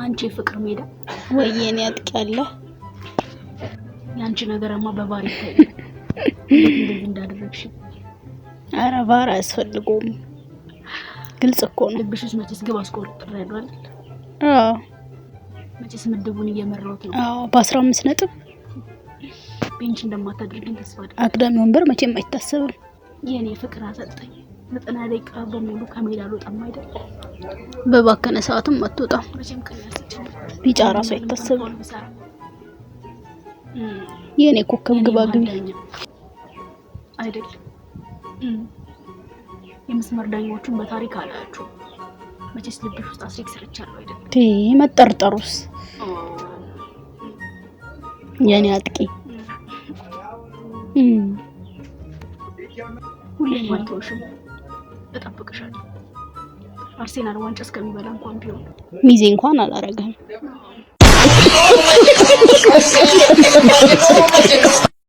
አንቺ ፍቅር ሜዳ ወይኔ ያጥቂያለ ያንቺ ነገርማ በባሪ ይታይ እንደዚህ እንዳደረግሽ ኧረ ባራ ያስፈልገውም ግልጽ እኮ ነው ልብሽስ መቼስ ግብ አስቆርጥ አይደል አዎ መቼስ ምድቡን እየመራሁት ነው አዎ በ15 ነጥብ ቤንች እንደማታደርግኝ ተስፋ አድርጌ አግዳሚ ወንበር መቼም አይታሰብም የኔ ፍቅር አሰጠኝ 90 ደቂቃ በሙሉ ከሜዳ አልወጣም አይደል በባከነ ሰዓትም አትወጣም መቼም ከያስች ቢጫ ራሱ አይታሰብም የኔ ኮከብ ግባ ግቢ አይደል የመስመር ዳኞቹን በታሪክ አላችሁ መቼስ ልብሽ ውስጥ አስሪክ ሰርቻለሁ አይደል መጠርጠሩስ የኔ አጥቂ ሁሌም አልተውሽም እጠብቅሻለሁ አርሴናል ዋንጫ እስከሚበላ እንኳን ቢሆን ሚዜ እንኳን አላረጋም